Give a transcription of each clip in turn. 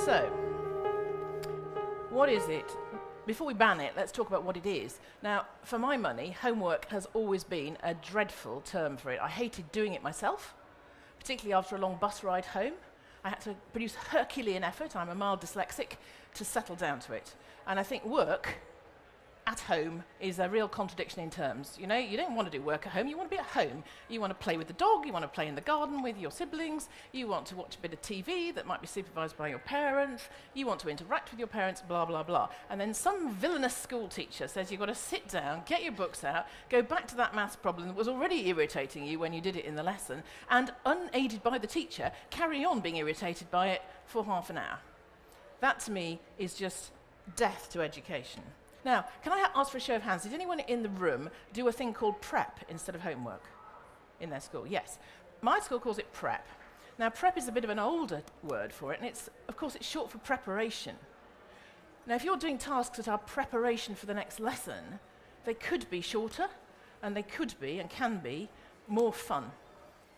So, what is it? Before we ban it, let's talk about what it is. Now, for my money, homework has always been a dreadful term for it. I hated doing it myself, particularly after a long bus ride home. I had to produce Herculean effort, I'm a mild dyslexic, to settle down to it. And I think work at home is a real contradiction in terms. You know, you don't want to do work at home, you want to be at home. You want to play with the dog, you want to play in the garden with your siblings, you want to watch a bit of TV that might be supervised by your parents, you want to interact with your parents, blah, blah, blah. And then some villainous school teacher says you've got to sit down, get your books out, go back to that maths problem that was already irritating you when you did it in the lesson, and unaided by the teacher, carry on being irritated by it for half an hour. That, to me, is just death to education. Now, can I ask for a show of hands? Did anyone in the room do a thing called prep instead of homework in their school? Yes. My school calls it prep. Now, prep is a bit of an older word for it, and of course, it's short for preparation. Now, if you're doing tasks that are preparation for the next lesson, they could be shorter, and they could be, and can be, more fun.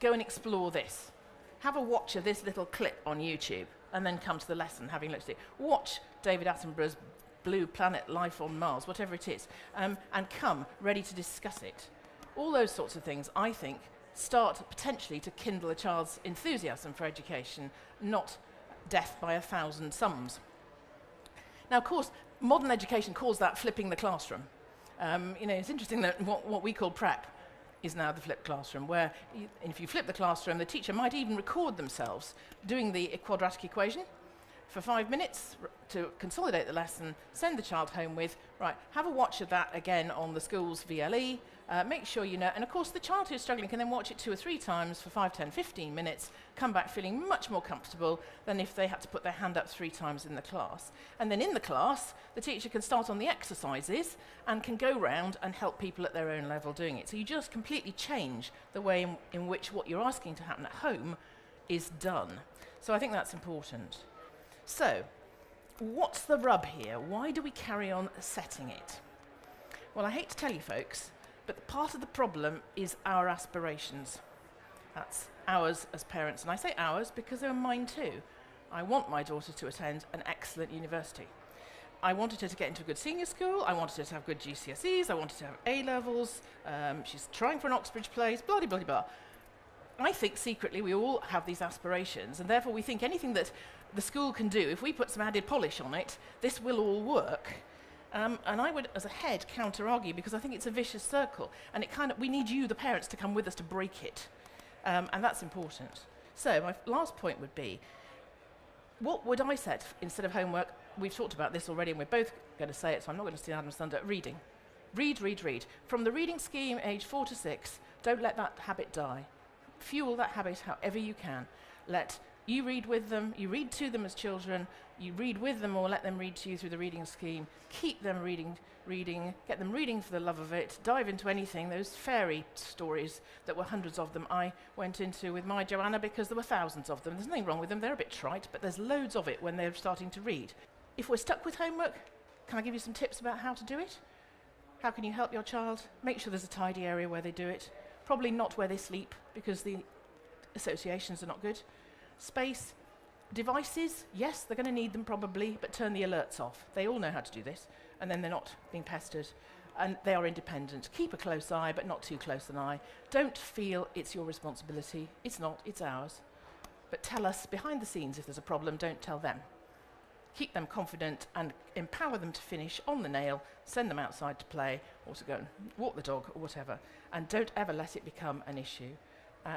Go and explore this. Have a watch of this little clip on YouTube, and then come to the lesson, having looked at it. Watch David Attenborough's Blue Planet, Life on Mars, whatever it is, and come ready to discuss it. All those sorts of things, I think, start potentially to kindle a child's enthusiasm for education, not death by 1,000 sums. Now, of course, modern education calls that flipping the classroom. You know, it's interesting that what we call prep is now the flipped classroom, where if you flip the classroom, the teacher might even record themselves doing the quadratic equation for 5 minutes to consolidate the lesson, send the child home with, right, have a watch of that again on the school's VLE, make sure you know, and of course the child who's struggling can then watch it 2 or 3 times for 5, 10, 15 minutes, come back feeling much more comfortable than if they had to put their hand up 3 times in the class. And then in the class, the teacher can start on the exercises and can go round and help people at their own level doing it. So you just completely change the way in which what you're asking to happen at home is done. So I think that's important. So, what's the rub here? Why do we carry on setting it? Well, I hate to tell you folks, but part of the problem is our aspirations. That's ours as parents, and I say ours because they're mine too. I want my daughter to attend an excellent university. I wanted her to get into a good senior school, I wanted her to have good GCSEs, I wanted her to have A-levels, she's trying for an Oxbridge place, blah, blah, blah, blah. I think secretly we all have these aspirations, and therefore we think anything that the school can do, if we put some added polish on it, this will all work. And I would, as a head, counter-argue, because I think it's a vicious circle, and we need you, the parents, to come with us to break it. And that's important. So my last point would be, what would I set instead of homework? We've talked about this already, and we're both going to say it, so I'm not going to steal Adam's thunder. Reading. Read, read, read. From the reading scheme, age 4 to 6, don't let that habit die. Fuel that habit however you can. You read with them, you read to them as children, you read with them or let them read to you through the reading scheme, keep them reading, get them reading for the love of it, dive into anything, those fairy stories that were hundreds of them I went into with my Joanna because there were thousands of them. There's nothing wrong with them, they're a bit trite, but there's loads of it when they're starting to read. If we're stuck with homework, can I give you some tips about how to do it? How can you help your child? Make sure there's a tidy area where they do it. Probably not where they sleep because the associations are not good. Space, devices, yes, they're going to need them probably, but turn the alerts off. They all know how to do this, and then they're not being pestered, and they are independent. Keep a close eye, but not too close an eye. Don't feel it's your responsibility. It's not, it's ours. But tell us behind the scenes if there's a problem, don't tell them. Keep them confident and empower them to finish on the nail, send them outside to play, or to go and walk the dog, or whatever, and don't ever let it become an issue.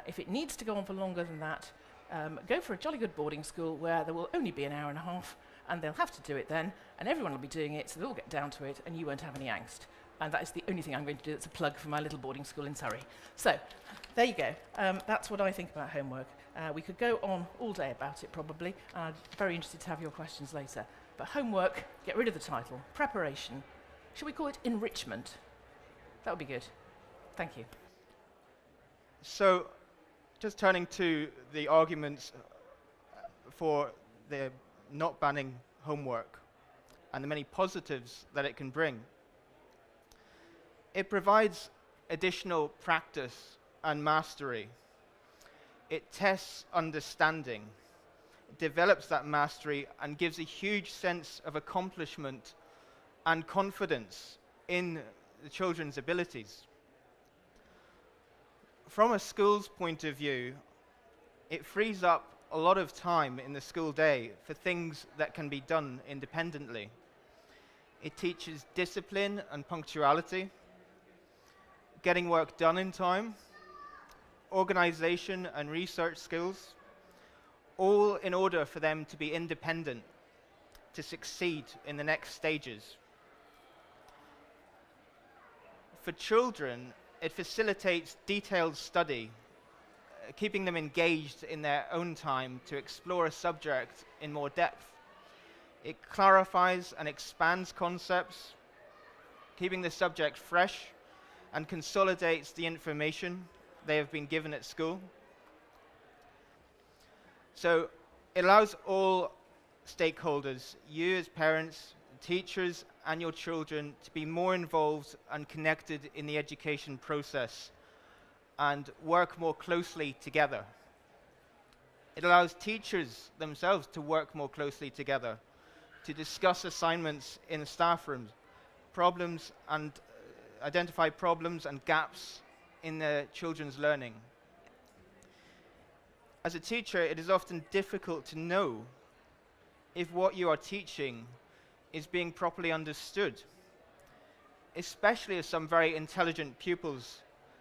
If it needs to go on for longer than that, go for a jolly good boarding school where there will only be an hour and a half, and they'll have to do it then, and everyone will be doing it, so they'll all get down to it, and you won't have any angst. And that is the only thing I'm going to do that's a plug for my little boarding school in Surrey. So, there you go. That's what I think about homework. We could go on all day about it, probably. I'm very interested to have your questions later. But homework, get rid of the title. Preparation. Should we call it enrichment? That would be good. Thank you. So, just turning to the arguments for the not banning homework and the many positives that it can bring. It provides additional practice and mastery. It tests understanding. develops that mastery and gives a huge sense of accomplishment and confidence in the children's abilities. From a school's point of view, it frees up a lot of time in the school day for things that can be done independently. It teaches discipline and punctuality, getting work done in time, organization and research skills, all in order for them to be independent, to succeed in the next stages. For children, it facilitates detailed study, keeping them engaged in their own time to explore a subject in more depth. It clarifies and expands concepts, keeping the subject fresh, and consolidates the information they have been given at school. So it allows all stakeholders, you as parents, teachers, and your children, to be more involved and connected in the education process and work more closely together. It allows teachers themselves to work more closely together, to discuss assignments in staff rooms, identify problems and gaps in the children's learning. As a teacher, it is often difficult to know if what you are teaching is being properly understood, especially as some very intelligent pupils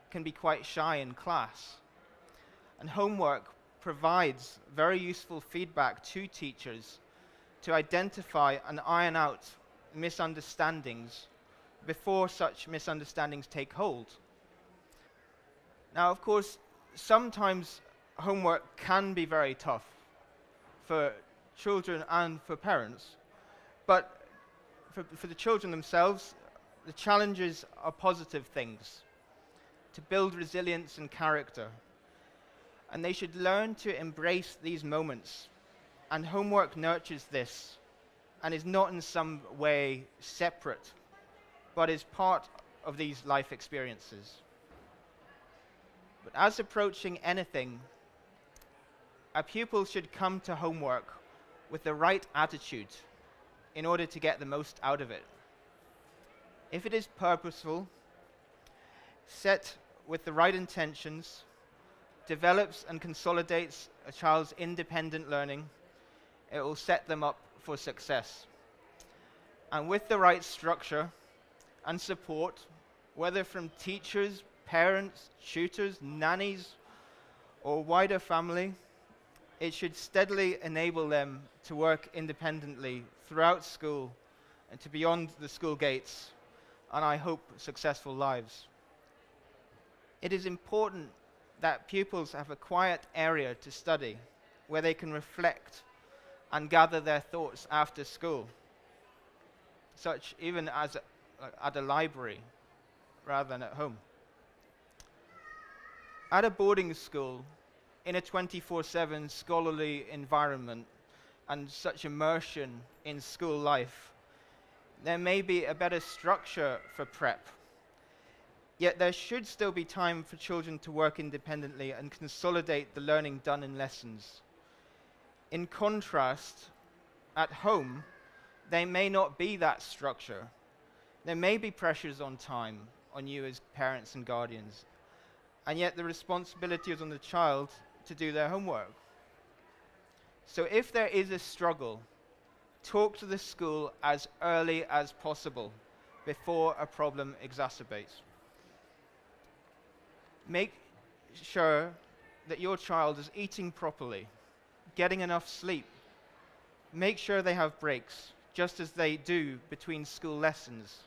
can be quite shy in class. And homework provides very useful feedback to teachers to identify and iron out misunderstandings before such misunderstandings take hold. Now, of course, sometimes homework can be very tough for children and for parents, but for the children themselves, the challenges are positive things to build resilience and character. And they should learn to embrace these moments. And homework nurtures this and is not in some way separate, but is part of these life experiences. But as approaching anything, a pupil should come to homework with the right attitude in order to get the most out of it. If it is purposeful, set with the right intentions, develops and consolidates a child's independent learning, it will set them up for success. And with the right structure and support, whether from teachers, parents, tutors, nannies, or wider family, it should steadily enable them to work independently throughout school and to beyond the school gates, and I hope successful lives. It is important that pupils have a quiet area to study where they can reflect and gather their thoughts after school, such even as at a library rather than at home. At a boarding school, in a 24/7 scholarly environment and such immersion in school life, there may be a better structure for prep. Yet there should still be time for children to work independently and consolidate the learning done in lessons. In contrast, at home, there may not be that structure. There may be pressures on time on you as parents and guardians, and yet the responsibility is on the child to do their homework. So if there is a struggle, talk to the school as early as possible before a problem exacerbates. Make sure that your child is eating properly, getting enough sleep. Make sure they have breaks, just as they do between school lessons.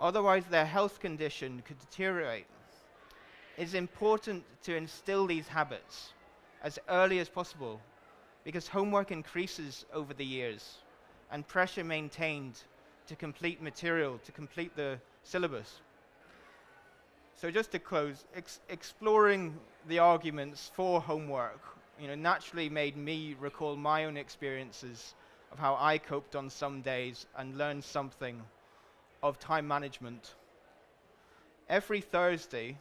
Otherwise, their health condition could deteriorate. It's important to instill these habits as early as possible because homework increases over the years and pressure maintained to complete material, to complete the syllabus. So just to close, exploring the arguments for homework, naturally made me recall my own experiences of how I coped on some days and learned something of time management. Every Thursday,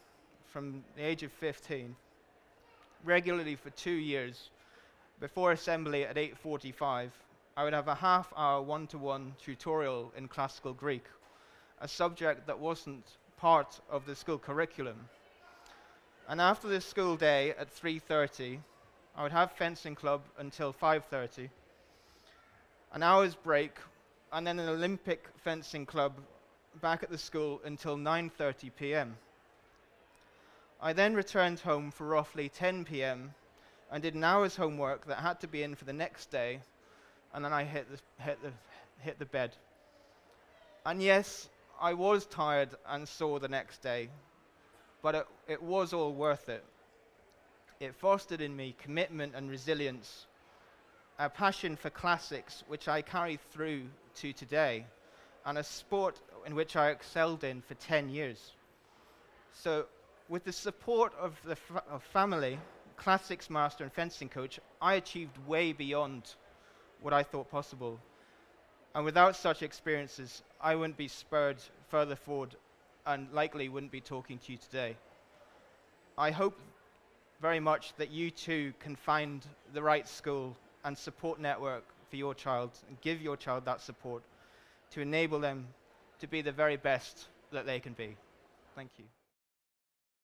from the age of 15, regularly for 2 years, before assembly at 8:45, I would have a half-hour one-to-one tutorial in classical Greek, a subject that wasn't part of the school curriculum. And after the school day at 3:30, I would have fencing club until 5:30, an hour's break, and then an Olympic fencing club back at the school until 9:30 p.m. I then returned home for roughly 10 p.m. and did an hour's homework that had to be in for the next day, and then I hit the bed. And yes, I was tired and sore the next day, but it was all worth it. It fostered in me commitment and resilience, a passion for classics which I carry through to today, and a sport in which I excelled in for 10 years. So with the support of the family, classics master and fencing coach, I achieved way beyond what I thought possible. And without such experiences, I wouldn't be spurred further forward and likely wouldn't be talking to you today. I hope very much that you too can find the right school and support network for your child and give your child that support to enable them to be the very best that they can be. Thank you.